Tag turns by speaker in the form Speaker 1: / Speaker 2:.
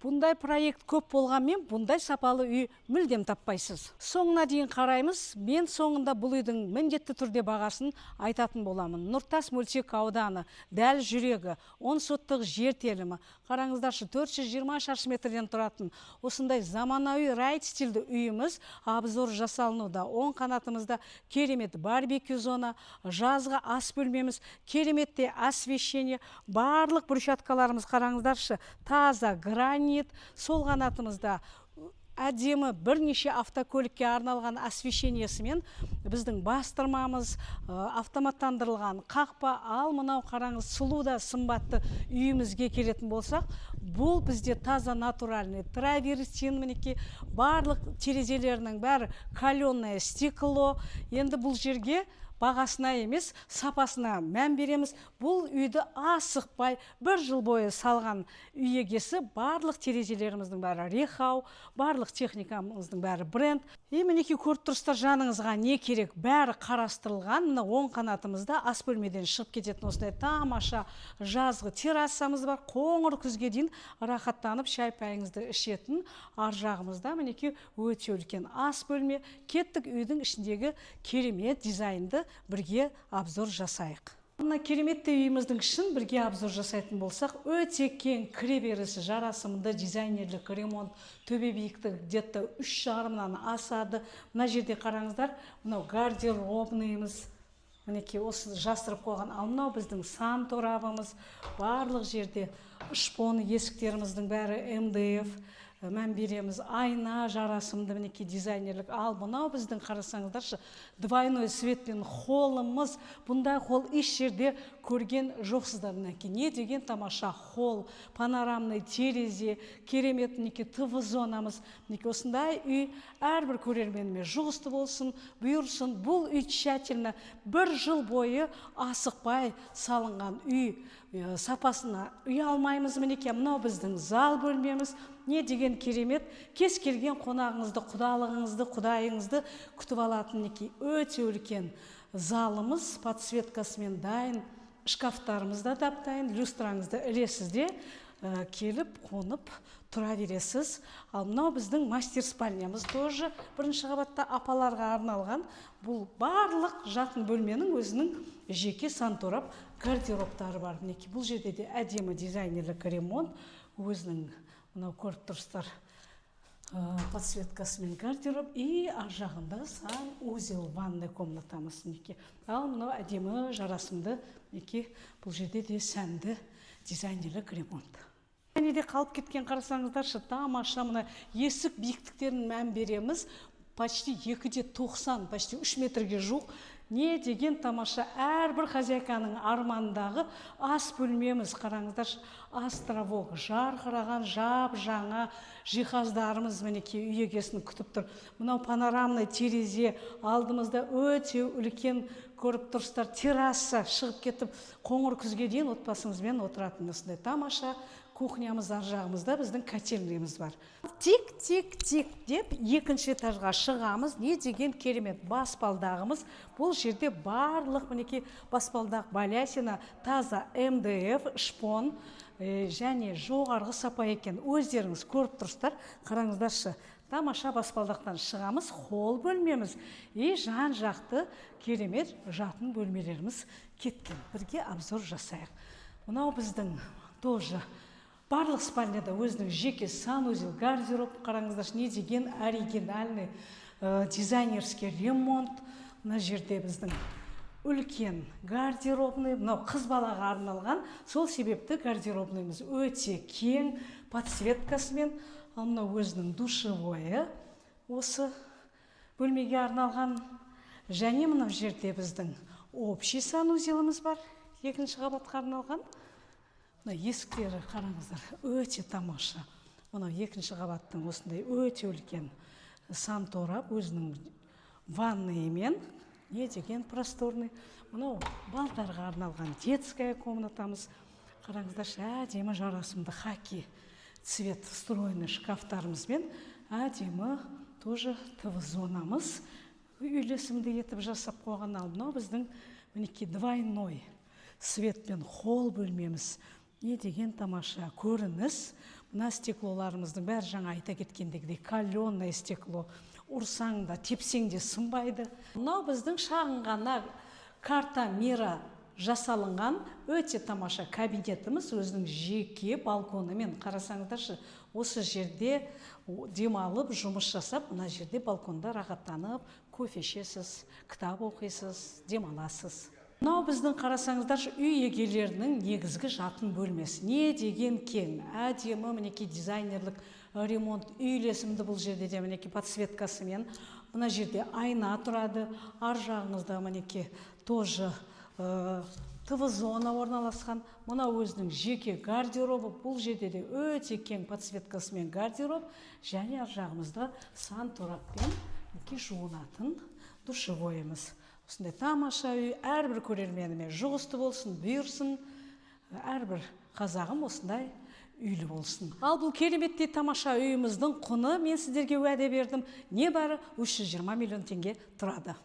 Speaker 1: Бұндай проект көп болғанмен, бұндай сапалы үй мүлдем таппайсыз. Соңына дейін қараймыз. Мен соңында бұл үйдің міндетті түрде бағасын айтатын боламын. Нұртас мөлтек ауданы, дәл жүрегі, 10 соттық жер телімі. Қараңыздаршы, 420 шаршы метрден тұратын осындай заманауи райт стильді үйіміз обзор жасалынуда. Оң қанатымызда керемет барбекю зона, жазғы ас бөлмеміз, кереметте освещение, барлық брусчаткаларымыз қараңыздаршы, таза гранит. Сол қанатымызда әдемі бірнеше автокөлікке арналған освещениесімен біздің бастырмамыз, автоматтандырылған қақпа, ал мынау қараңыз сұлу да сымбатты үйімізге келетін болсақ, бұл бізде таза натуральный траверстин, мінекей барлық терезелерінің бәрі каленое стекло. Енді бұл жерге бағасына емес, сапасына мән береміз. Бұл үйді асықпай бір жыл бойы салған үй егесі, барлық терезелеріміздің бәрі рехау, барлық техникамыздың бәрі бренд. Мінекей көріп тұрсыздар, жаныңызға не керек бәрі қарастырылған. Мына оң қанатымызда ас бөлмеден шығып кететін осындай тамаша жазғы террасамыз бар. Қоңыр күзге дейін рахаттанып шай пайыңызды ішетін. Ар жағымызда мінекей өте үлкен ас бөлме. Кеттік үйдің ішіндегі керемет дизайнды бірге обзор жасайық. Мына кереметті үйіміздің ішін бірге обзор жасайтын болсақ, өте кең кіреберісі жарасымды дизайнерлік ремонт, төбе биіктігі где-то 3,5-нан асады. Мына жерде қараңыздар, мынау гардеробныйымыз, мінекей осы жасырып қойған. Ал мынау біздің сан торабымыз, барлық жерде шпон есіктеріміздің бәрі МДФ. Мән береміз, айна жарасымды мінекей дизайнерлік. Ал мынау біздің қарасаңыздаршы, двойной светпен холлымыз. Бұндай холл еш жерде көрген жоқсыздар. Не деген тамаша холл, панорамный терезе, керемет мінекей ТВ зонамыз. Осындай үй әрбір көрерменіме жұғысты болсын, бұйырсын. Бұл үй тщательно бір жыл бойы асықпай салынған үй. Сапасына үй алмаймыз. Мінекей мынау біздің зал бөлмеміз. Не деген керемет, кез келген қонағыңызды, құдалығыңызды, құдайыңызды күтіп алатын өте үлкен залымыз, подсветкасымен дайын, шкафтарымыз да дайын, люстраңызды ілесізде келіп, қонып, тұра бересіз. Ал мынау біздің мастер спальнямыз тоже бірінші қабатта апаларға арналған. Бұл барлық жатын бөлменің өзінің жеке санторап гардероптары бар. Бұл жерде де әдемі дизайнерлік ремонт, өзінің мынау көріп тұрсыздар подсветкасымен гардероб и ар жағында сан узел ванная комнатамыз. Ал мынау әдемі жарасымды, бұл жерде де сәнді дизайнерлік ремонт. Әнеде қалып кеткен қарасаңыздаршы, тамаша мына есік биіктіктерін мән береміз. Почти 2,90, почти 3 метрге жуық. Не деген тамаша, әрбір хозяйканың армандағы ас бөлмеміз. Қараңыздар, островок, жарқыраған жап жаңа жиһаздарымыз мінекей үй егесін күтіп тұр. Мынау панорамный терезе, алдымызда өте үлкен көріп тұрсыздар терраса, шығып кетіп қоңыр күзге дейін отбасымызбен отыратын осындай тамаша кухнямыз, ар жағымызда біздің котельныйымыз бар. Тик-тик-тик деп екінші этажға шығамыз. Не деген керемет баспалдағымыз. Бұл жерде барлық мінекей баспалдақ балясина, таза МДФ, шпон және жоғарғы сапа екен. Өздеріңіз көріп тұрсыздар, қараңыздаршы. Тамаша баспалдақтан шығамыз, холл бөлмеміз и жан жақты керемет жатын бөлмелеріміз кеткен. Бірге обзор жасайық. Мынау біздің тоже барлық спальняда өзінің жеке санузел, гардероб. Қараңыздар, не деген оригинальный дизайнерский ремонт. Мына жерде біздің үлкен гардеробный, мынау қыз балаға арналған. Сол себепті гардеробныйымыз өте кең, подсветкасымен. Ал мынау өзінің душевойы осы бөлмеге арналған. Және мынау жерде біздің общий санузеліміз бар, екінші қабатқа арналған. Мына есіктері қараңыздар, өте тамаша. Мынау екінші қабаттың осындай өте үлкен санторап, өзінің ванныйымен, не деген просторный. Мынау балдарға арналған детская комнатамыз. Қараңыздар, әдемі жарасымды хаки цвет встроенный шкафтарымызбен, әдемі тоже ТВ-зонамыз үйлесімді етіп жасап қойған. Ал мынау біздің мінекей двойной светпен холл бөлмеміз. Не деген тамаша көрініс. мына стеклоларымыздың бәрі жаңа айта кеткендегідей каленое стекло. Ұрсаң да, тепсең де сынбайды. Мынау біздің шағын ғана карта мира жасалынған өте тамаша кабинетіміз, өзінің жеке балконымен. Қарасаңыздаршы, осы жерде демалып, жұмыс жасап, мына жерде балконда рахаттанып, кофе ішесіз, кітап оқисыз, демаласыз. Мынау біздің қарасаңыздаршы үй егелерінің негізгі жатын бөлмесі. Не деген кең, әдемі, мінекей дизайнерлік ремонт, үйлесімді бұл жерде де мінекей подсветкасымен. Мына жерде айна тұрады, ар жағыңызда мінекей тоже ТВ-зона орналасқан. Мына өзінің жеке гардеробы, бұл жерде де өте кең подсветкасымен гардероб, және ар жағымызда сантораппен жуынатын душевойымыз. Осындай тамаша үй, әрбір көрерменіме жұғысты болсын, бұйырсын, әрбір қазағым осындай үйлі болсын. Ал бұл кереметтей тамаша үйіміздің құны мен сіздерге уәде бердім, небәрі 320 миллион теңге тұрады.